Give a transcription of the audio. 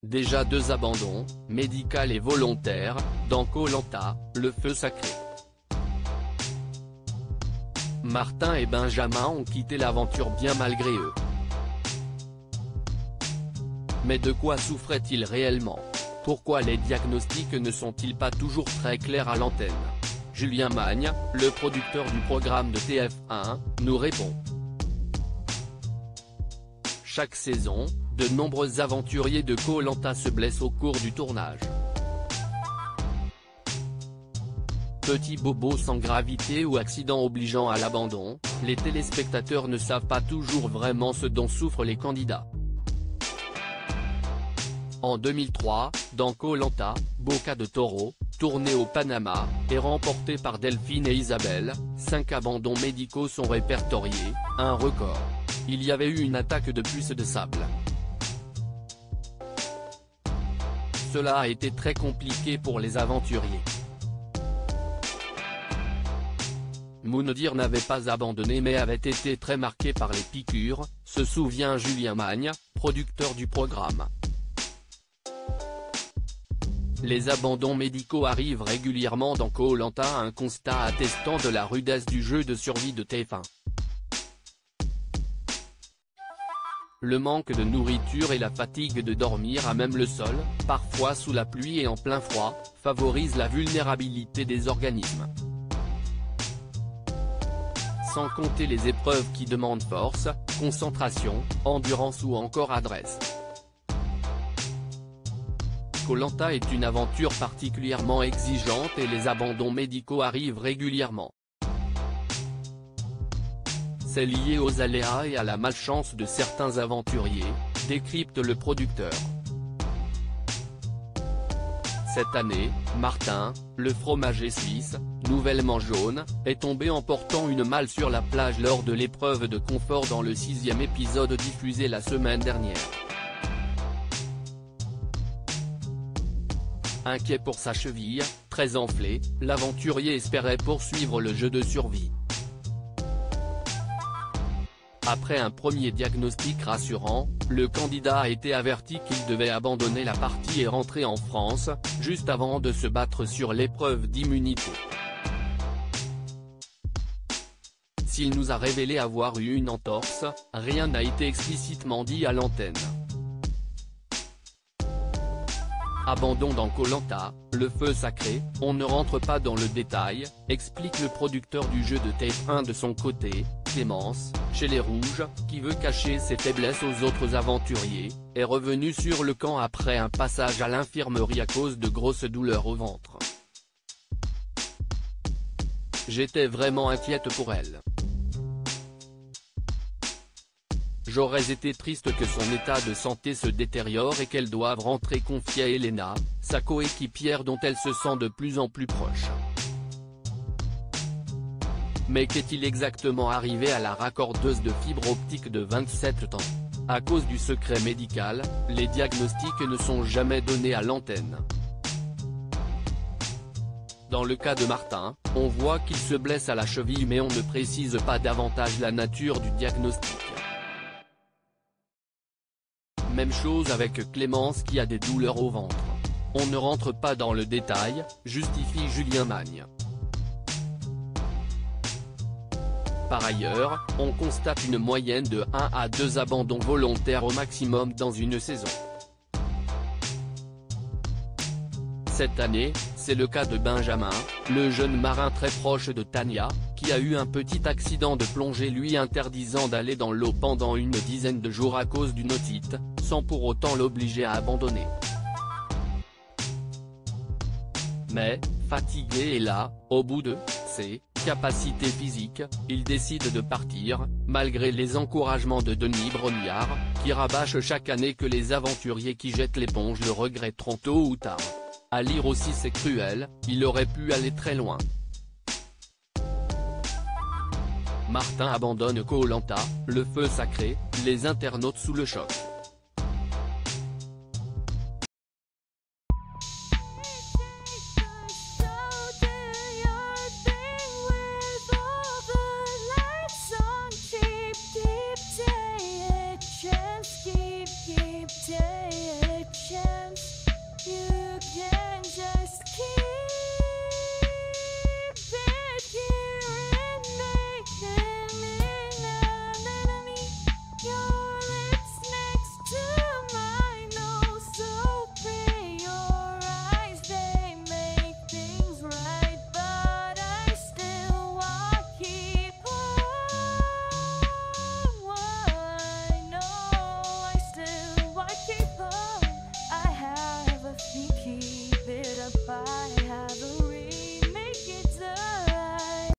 Déjà 2 abandons, médical et volontaire, dans Koh Lanta, le feu sacré. Martin et Benjamin ont quitté l'aventure bien malgré eux. Mais de quoi souffraient-ils réellement? Pourquoi les diagnostics ne sont-ils pas toujours très clairs à l'antenne? Julien Magne, le producteur du programme de TF1, nous répond. Chaque saison, de nombreux aventuriers de Koh Lanta se blessent au cours du tournage. Petits bobos sans gravité ou accident obligeant à l'abandon, les téléspectateurs ne savent pas toujours vraiment ce dont souffrent les candidats. En 2003, dans Koh Lanta, Boca de Toro, tourné au Panama, et remporté par Delphine et Isabelle, 5 abandons médicaux sont répertoriés, un record. Il y avait eu une attaque de puces de sable. Cela a été très compliqué pour les aventuriers. Moundir n'avait pas abandonné mais avait été très marqué par les piqûres, se souvient Julien Magne, producteur du programme. Les abandons médicaux arrivent régulièrement dans Koh Lanta, un constat attestant de la rudesse du jeu de survie de TF1. Le manque de nourriture et la fatigue de dormir à même le sol, parfois sous la pluie et en plein froid, favorisent la vulnérabilité des organismes. Sans compter les épreuves qui demandent force, concentration, endurance ou encore adresse. Koh Lanta est une aventure particulièrement exigeante et les abandons médicaux arrivent régulièrement. C'est lié aux aléas et à la malchance de certains aventuriers, décrypte le producteur. Cette année, Martin, le fromager suisse, nouvellement jaune, est tombé en portant une malle sur la plage lors de l'épreuve de confort dans le 6e épisode diffusé la semaine dernière. Inquiet pour sa cheville, très enflé, l'aventurier espérait poursuivre le jeu de survie. Après un premier diagnostic rassurant, le candidat a été averti qu'il devait abandonner la partie et rentrer en France, juste avant de se battre sur l'épreuve d'immunité. S'il nous a révélé avoir eu une entorse, rien n'a été explicitement dit à l'antenne. Abandon dans Koh Lanta, le feu sacré, on ne rentre pas dans le détail, explique le producteur du jeu de TF1 de son côté, Clémence, chez les Rouges, qui veut cacher ses faiblesses aux autres aventuriers, est revenu sur le camp après un passage à l'infirmerie à cause de grosses douleurs au ventre. J'étais vraiment inquiète pour elle. J'aurais été triste que son état de santé se détériore et qu'elle doive rentrer, confia Elena, sa coéquipière dont elle se sent de plus en plus proche. Mais qu'est-il exactement arrivé à la raccordeuse de fibre optique de 27 ans? À cause du secret médical, les diagnostics ne sont jamais donnés à l'antenne. Dans le cas de Martin, on voit qu'il se blesse à la cheville mais on ne précise pas davantage la nature du diagnostic. Même chose avec Clémence qui a des douleurs au ventre. On ne rentre pas dans le détail, justifie Julien Magne. Par ailleurs, on constate une moyenne de 1 à 2 abandons volontaires au maximum dans une saison. Cette année, c'est le cas de Benjamin, le jeune marin très proche de Tania, qui a eu un petit accident de plongée lui interdisant d'aller dans l'eau pendant une dizaine de jours à cause d'une otite, sans pour autant l'obliger à abandonner. Mais, fatigué et là, au bout de ses capacités physiques, il décide de partir, malgré les encouragements de Denis Brognard, qui rabâche chaque année que les aventuriers qui jettent l'éponge le regretteront tôt ou tard. À lire aussi c'est cruel, il aurait pu aller très loin. Martin abandonne Koh Lanta, le feu sacré, les internautes sous le choc.